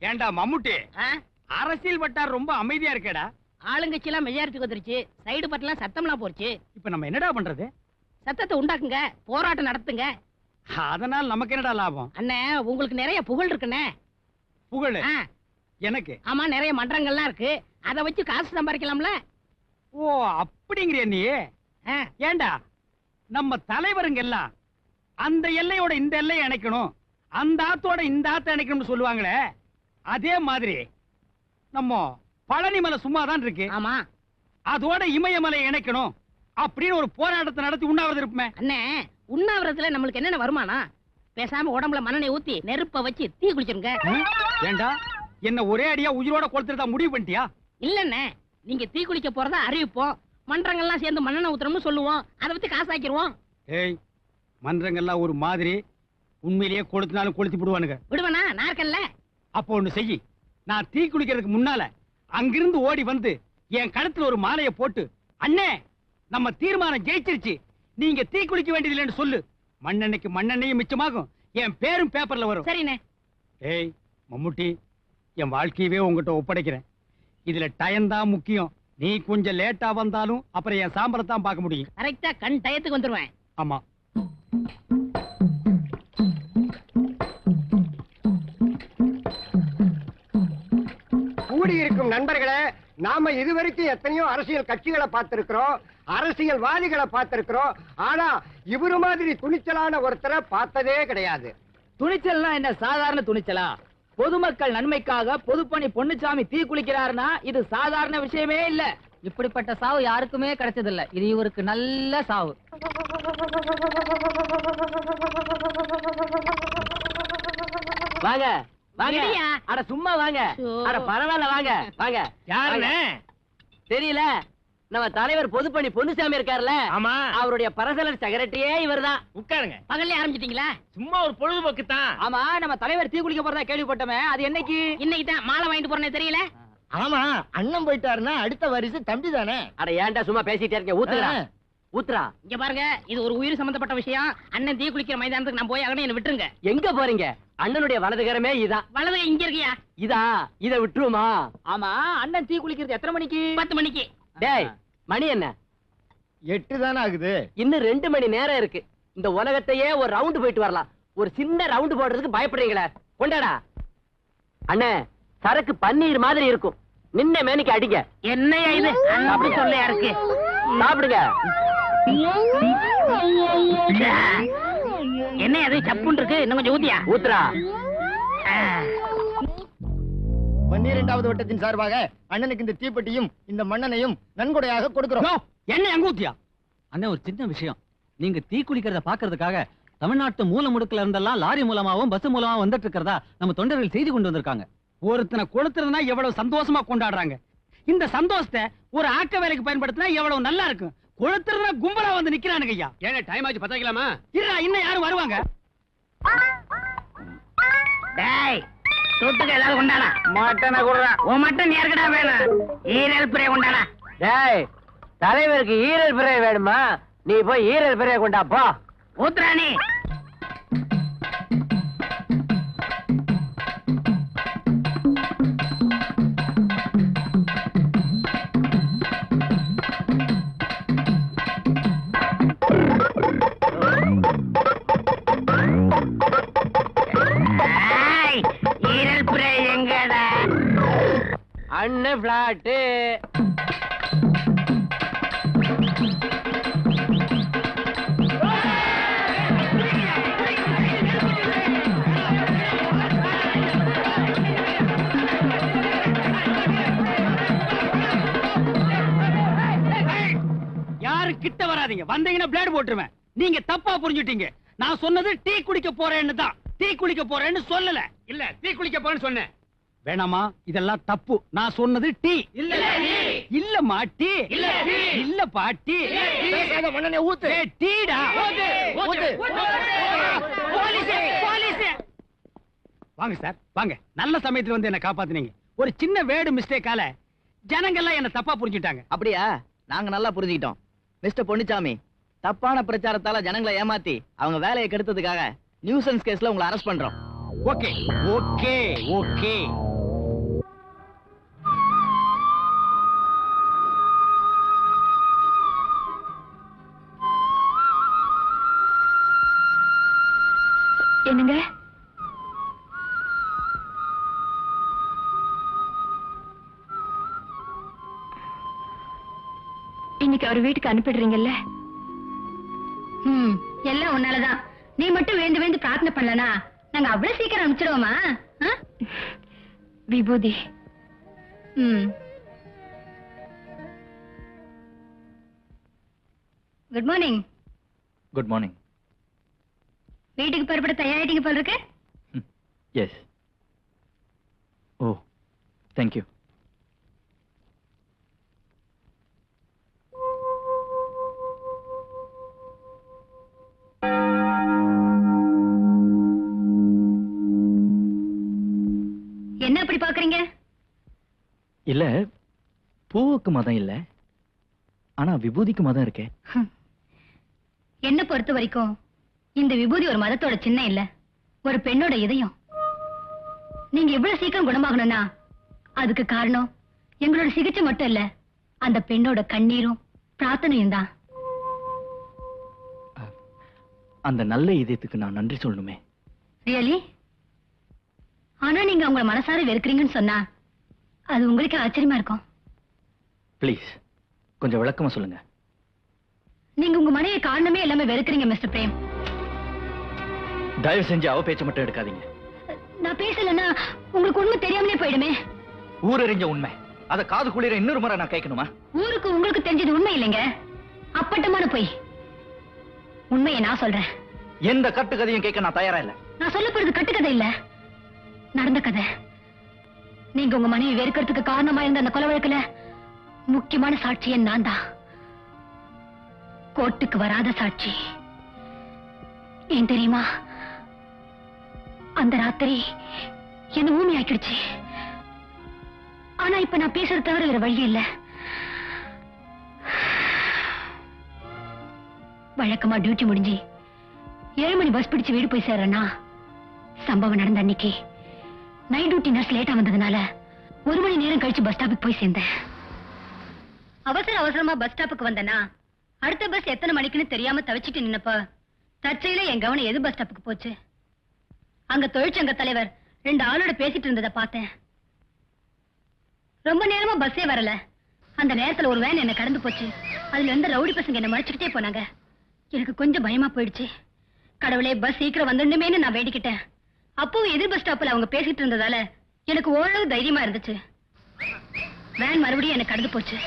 ஏண்டா மம்முட்டி, அரசியல் வட்டார் ரொம்ப அமைதியா இருக்கேடா. ஆளுங்கட்சி எல்லாம் மெஜாரிட்டி வந்துருச்சு, சைடு பட்டெல்லாம் சத்தம்லாம் போச்சு. இப்ப நம்ம என்னடா பண்றது? சத்தத்தை உண்டாக்குங்க, போராட்டம் நடத்துங்க. அதனால நமக்கு என்னடா லாபம்? அண்ணே, உங்களுக்கு நிறைய புகழ் இருக்குண்ணே. புகழ் எனக்கு? ஆமா, நிறைய மன்றங்கள்லாம் இருக்கு, அதை வச்சு காசு சம்பாதிக்கலாம்ல. ஓ, அப்படிங்கிற நீ? ஏண்டா நம்ம தலைவருங்க எல்லாம் அந்த எல்லையோட இந்த எல்லையை இணைக்கணும், அந்த ஆத்தோட இந்த ஆத்த இணைக்கணும்னு சொல்லுவாங்களே, அதே மாதிரி நம்ம பழனிமலை சும்மாதான் இருக்கு. ஆமா, அதோட இமயமலை இணைக்கணும் அப்படின்னு ஒரு போராட்டத்தை நடத்தி உண்ணாவிரதம் இருப்போமே. அண்ணே, உண்ணாவிரதத்துல நம்மளுக்கு என்னென்ன வருமானம்? பேசாம உடம்புல மண்ணெண்ணெய் ஊத்தி நெருப்ப வச்சு தீ குளிச்சிருங்க. ஏண்டா என்ன ஒரே அடியா உயிரோட கொளுத்துறதா முடிவு பண்ணிட்டியா? இல்லண்ணே, நீங்க தீ குளிக்க போறதா அறிவிப்போம், மன்றங்கள்லாம் சேர்ந்து மண்ணெண்ணெய் ஊத்துறோம்னு சொல்லுவோம், அதை வச்சு காசாக்கிடுவோம். ஏய், மன்றங்கள்லாம் ஒரு மாதிரி, உண்மையிலேயே கொளுத்தினாலும் கொளுத்தி விடுவானுங்க. விடுவனா? நான் இருக்கேன்ல. அப்போ ஒண்ணு செய், நான் தீ குளிக்கிறதுக்கு முன்னால அங்கிருந்து ஓடி வந்து என் கழுத்துல ஒரு மாலையை போட்டு, அண்ணே நம்ம தீர்மானம் ஜெயிச்சிருச்சு, நீங்க தீ குளிக்க வேண்டியதில்லைன்னு சொல்லு. மண்ணெண்ணைக்கு மண்ணெண்ணையும் மிச்சமாகும், என் பேரும் பேப்பர்ல வரும். சரிண்ணே. ஏய் மம்முட்டி, என் வாழ்க்கையவே உங்ககிட்ட ஒப்படைக்கிறேன். இதுல டைம் தான் முக்கியம். நீ கொஞ்சம் லேட்டா வந்தாலும் அப்புறம் என் சாம்பரத்தான் பார்க்க முடியும். கரெக்டா கண் டயத்துக்கு வந்துருவேன். ஆமா. கூடியிருக்கும் நண்பர்களே, நாம இதுவரைக்கும் எத்தனையோ அரசியல் கட்சிகளை பார்த்திருக்கிறோம், அரசியல்வாதிகளை பார்த்திருக்கிறோம். ஆனா இவரு மாதிரி துணிச்சலான ஒருத்தரை பார்த்ததே கிடையாது. துணிச்சல்னா என்ன சாதாரண துணிச்சலா? பொதுமக்கள் நன்மைக்காக பொதுப்பணி பொன்னுச்சாமி தீ குளிக்கிறாருன்னா இது சாதாரண விஷயமே இல்ல. இப்படிப்பட்ட சாவு யாருக்குமே கிடைச்சதில்ல, இது இவருக்கு நல்ல சாவு. வாங்க வாங்க, அட சும்மா வாங்க, அட பரவாயில்ல வாங்க வாங்க. யாருன்னு தெரியல? நம்ம தலைவர் பொதுப்பணி பொன்னுசாமி இருக்காருல்ல, ஆமா, அவருடைய பரசலர் செக்ரட்டரியே இவர்தான். உட்காருங்க. பகல்ல ஆரம்பிச்சிட்டீங்களா? சும்மா ஒரு பொழுதுபோக்கு தான். ஆமா, நம்ம தலைவர் தீ குளிக்க போறதா கேள்விப்பட்டோமே, அது என்னைக்கு? இன்னைக்கு தான் மாலை வாங்கிட்டு போறேனே, தெரியல? ஆமா, அண்ணன் போயிட்டாருன்னா அடுத்த வரிசை தம்பி தானே. அட ஏன்டா சும்மா பேசிட்டே இருக்க, ஊத்துறா ஊத்துறா. இங்க பாருங்க, இது ஒரு உயிர் சம்பந்தப்பட்ட விஷயம். அண்ணன் தீ குளிக்கிற மைதானத்துக்கு நான் போய் ஆகணும், என்ன விட்டுருங்க. எங்க போறீங்க? அண்ணனுடைய வலதுகரமே இதான். வலது இங்க இருக்கியா? இதா, இத விட்டுருமா? ஆமா, அண்ணன் தீ குளிக்கிறது எத்தனை மணிக்கு? 10 மணிக்கு. டேய், மணி என்ன? 8 தானே ஆகுது. இன்னும் 2 மணி நேரம் இருக்கு. இந்த உலகத்தையே ஒரு ரவுண்ட் போயிட்டு வரலாம். ஒரு சின்ன ரவுண்ட் போடுறதுக்கு பயப்படுறீங்களே, கொண்டாடா. அண்ணே, சரக்கு பன்னீர் மாதிரி இருக்கும், நின்ன மேனிக்கு அடிங்க. என்னையா இது? அப்படி சொல்லையா இருக்கு? சாப்பிடுங்க. என்ன அது சப்புன்னு இருக்கு? இன்னும் கொஞ்சம் ஊத்தியா? ஊத்துறா. 12வது வட்டத்தின் சார்பாக அண்ணனுக்கு இந்த தீப்பெட்டியும் இந்த மண்ணெண்ணையும் நன்கொடையாக கொடுக்கிறோம். என்ன அங்க ஊத்தியா? அண்ணே, ஒரு சின்ன விஷயம். நீங்க தீ குளிக்கிறத பாக்குறதுக்காக தமிழ்நாட்டு மூல முடுக்குல இருந்தெல்லாம் லாரி மூலமாவும் பஸ் மூலமா வந்துட்டு இருக்கிறதா நம்ம தொண்டர்கள் செய்தி கொண்டு வந்திருக்காங்க. ஒருத்தனை கொளுத்துறதுனா எவ்வளவு சந்தோஷமா கொண்டாடுறாங்க. இந்த சந்தோஷத்தை ஒரு ஆக்க வேலைக்கு பயன்படுத்தினா எவ்வளவு நல்லா இருக்கும். கொளுத்துறதுனா கும்பலா வந்து நிக்கிறானுங்க ஐயா. ஏன்னா டைம் ஆச்சு, பத்தாக்கலாமா? இருடா, இன்னும் யாரும் வருவாங்க. டேய், தொட்டுக்க ஏதாவது கொண்டாடா. மட்டனை குடுறா. உன் மட்டன் யாருக்கடா வேணும்? ஈரல் பிரே கொண்டாடா. டேய், தலைவருக்கு ஈரல் பிறை வேணுமா? நீ போய் ஈரல் பிறைய கொண்டாப்பா. ஊத்துறானி. ஈரல் பிரே எங்கடா? அண்ணன் பிளாட்டு. யாரு கிட்ட வராதீங்க, வந்தீங்கன்னா பிளேட் போட்டுருவேன். நீங்க தப்பா புரிஞ்சுட்டீங்க. நான் சொன்னது டீ குடிக்க போறேன்னு தான், டீ குளிக்க போறேன்னு சொல்லல. இல்ல, டீ குளிக்க போறேன்னு சொன்னேன். வேணாமா, இதெல்லாம் தப்பு. நான் சொன்னது டீ. இல்ல இல்ல மாட்டி, இல்ல இல்ல பாட்டி, மண்ணெண்ணை ஊத்து. டீடா. வாங்க சார், வாங்க. நல்ல சமயத்துல வந்து என்ன காப்பாத்துனீங்க. ஒரு சின்ன வேர்டு மிஸ்டேக்கால ஜனங்கள்லாம் என்ன தப்பா புரிஞ்சுட்டாங்க. அப்படியா? நாங்க நல்லா புரிஞ்சுக்கிட்டோம். மிஸ்டர் பொன்னுச்சாமி, தப்பான பிரச்சாரத்தால ஜனங்களை ஏமாத்தி அவங்க வேலையை கெடுத்ததுக்காக நியூசன்ஸ் கேஸ்ல உங்களை அரெஸ்ட் பண்றோம். Okay okay okay. என்னங்க? இன்னைக்கு அவர் வீட்டுக்கு அனுப்பிடுறீங்கல்ல? எல்லாம் உன்னாலதான். நீ மட்டும் வேந்து வேந்து பிரார்த்தனை பண்ணலனா நாங்க அவ்வளவு சீக்கிரம் அனுப்பிச்சிடுவோமா? Vibhuti. Good morning. Good morning. வீட்டுக்கு புறப்பட தயாரிட்டீங்க போல இருக்கு. எஸ். Oh, thank you. என்ன அப்படி பாக்குறீங்க? இல்ல, பூவுக்கு மதம் இல்ல, ஆனா விபூதிக்கு மதம் இருக்கே. என்ன பொறுத்த வரைக்கும் இந்த விபூதி ஒரு மதத்தோட சின்னம் இல்ல, ஒரு பெண்ணோட இதயம். நீங்க இவ்வளவு சீக்கிரம் குணமாகணும்னா அதுக்கு காரணம் எங்களோட சிகிச்சை மட்டும் இல்ல, அந்த பெண்ணோட கண்ணீரும் பிரார்த்தனையும் தான். அந்த நல்ல இதயத்துக்கு நான் நன்றி சொல்லணுமே. ரியலி? ஆனா நீங்க உங்களை மனசார வெறுக்கிறீங்கன்னு சொன்னா அது உங்களுக்கு ஆச்சரியமா இருக்கும். ப்ளீஸ் கொஞ்சம் விளக்கமா சொல்லுங்க. நீங்க உங்க மனைவி காரணமே எல்லாமே வெறுக்கிறீங்க மிஸ்டர் பிரேம். தயவு செஞ்சு அவ பேச்ச மட்டும் எடுக்காதீங்க. நான் பேசலன்னா உங்களுக்கு உண்மை தெரியாமலே போயிடுமே. ஊரறிஞ்ச உண்மை, அத காது குளிர இன்னொரு முறை நான் கேட்கணுமா? ஊருக்கு உங்களுக்கு தெரிஞ்சது உண்மை இல்லைங்க, அப்பட்டமான பொய். உண்மையை நான் சொல்றேன். எந்த கட்டுக்கதையும் கேட்க நான் தயாரா இல்ல. நான் சொல்ல போறது கட்டுக்கதை இல்ல, நடந்த கதை. நீங்க உங்க மனைவி வெறுக்கிறதுக்கு காரணமா இருந்த அந்த கொலை வழக்குல முக்கியமான சாட்சியை நான் தான். கோர்ட்டுக்கு வராத சாட்சி. ஏன் தெரியுமா? அந்த ராத்திரி என்ன ஊமி ஆக்கிடுச்சு. ஆனா இப்ப நான் பேசுறது தவிர வேற வழி இல்ல. வழக்கமா டியூட்டி முடிஞ்சு 7 மணி பஸ் பிடிச்சு வீடு போய் சேர்றேன்னா, சம்பவம் நடந்த அன்னைக்கு நைட் டியூட்டி நர்ஸ் லேட்டா வந்ததுனால 1 மணி நேரம் கழிச்சு பஸ் ஸ்டாப்புக்கு போய் சேர்ந்தேன். அவசரமா பஸ் ஸ்டாப்புக்கு வந்தேன்னா அடுத்த பஸ் எத்தனை மணிக்குன்னு தெரியாம தவிச்சிட்டு நின்னப்ப தற்செயல என் கவனம் எது பஸ் ஸ்டாப்புக்கு போச்சு. அங்க தொழிற்சங்க தலைவர் 2 ஆளோட பேசிட்டு இருந்ததை பார்த்தேன். ரொம்ப நேரமா பஸ்ஸே வரல. அந்த நேரத்துல ஒரு வேன் என்ன கடந்து போச்சு. அதுல இருந்த ரவுடி பசங்க என்ன மறைச்சுக்கிட்டே போனாங்க. எனக்கு கொஞ்சம் பயமா போயிடுச்சு. கடவுளே, பஸ் சீக்கிரம் வந்துடுமேன்னு நான் வேண்டிக்கிட்டேன். அப்பவும் எதிர் பஸ் ஸ்டாப்ல அவங்க பேசிட்டு இருந்ததால எனக்கு ஓரளவு தைரியமா இருந்துச்சு. வேன் மறுபடியும் என்ன கடந்து போச்சு.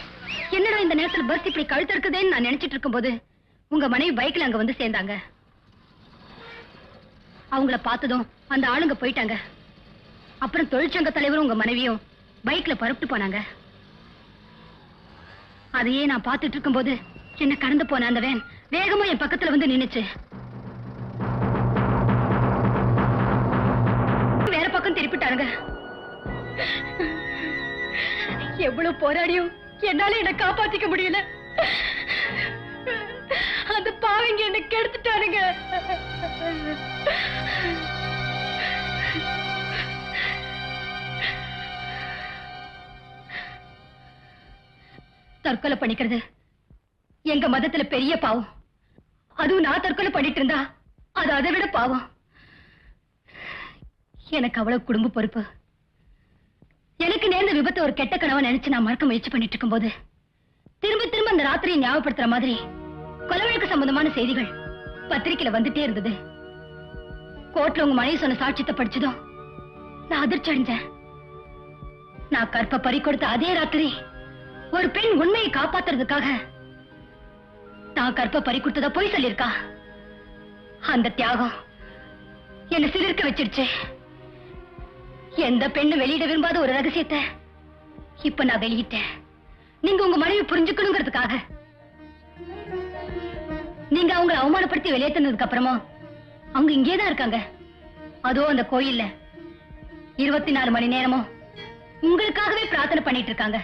என்னடா இந்த நேரத்துல பஸ் இப்படி கழுத்து இருக்குதேன்னு நான் நினைச்சிட்டு இருக்கும் போது உங்க மனைவி பைக்ல அங்க வந்து சேர்ந்தாங்க. அவங்கள பார்த்ததும் அந்த ஆளுங்க போயிட்டாங்க. அப்புறம் தொழிற்சங்க தலைவரும் உங்க மனைவியும் பைக்ல பரப்பிட்டு போனாங்க. அதையே நான் பார்த்துட்டு இருக்கும் போது என்ன கடந்து போன அந்த வேன் வேகமா என் பக்கத்துல வந்து நின்னுச்சு. வேற பக்கம் திருப்பிட்டாருங்க. எவ்வளவு போராடியும் என்னால என்ன காப்பாத்திக்க முடியல. அந்த பாவிங்க என்ன கெடுத்துட்டாருங்க. தற்கொலை பண்ணிக்கிறது எங்க மதத்துல பெரிய பாவம். அதுவும் நான் தற்கொலை பண்ணிட்டு இருந்தா அது அதை விட பாவம். எனக்கு அவ்வளவு குடும்ப பொறுப்பு. எனக்கு நேர்ந்த விபத்து ஒரு கெட்ட கனவை நினைச்சு நான் மறக்க முயற்சி பண்ணிட்டு இருக்கும் போது திரும்ப திரும்ப அந்த ராத்திரியை ஞாபகப்படுத்துற மாதிரி கொலை வழக்கு சம்பந்தமான செய்திகள் பத்திரிக்கையில வந்துட்டே இருந்தது. கோர்ட்ல உங்க மனைவி சொன்ன சாட்சியத்தை படிச்சதும் நான் அதிர்ச்சி அடைஞ்சேன். நான் கற்ப பறி கொடுத்த அதே ராத்திரி ஒரு பெண் உண்மையை காப்பாத்துறதுக்காக நான் கற்ப பறி கொடுத்தத போய் சொல்லியிருக்கா. அந்த தியாகம் என்ன சிலிர்க்க வச்சிருச்சு. எந்த பெண்ணு வெளியிட விரும்பாத ஒரு ரகசியத்தை இப்ப நான் வெளியிட்டேன். நீங்க உங்க மனைவி புரிஞ்சுக்கணுங்கிறதுக்காக. நீங்க அவங்களை அவமானப்படுத்தி வெளியேற்றினதுக்கு அப்புறமா அவங்க இங்கேதான் இருக்காங்க. அதோ அந்த கோயில்ல 24 மணி நேரமும் உங்களுக்காகவே பிரார்த்தனை பண்ணிட்டு இருக்காங்க.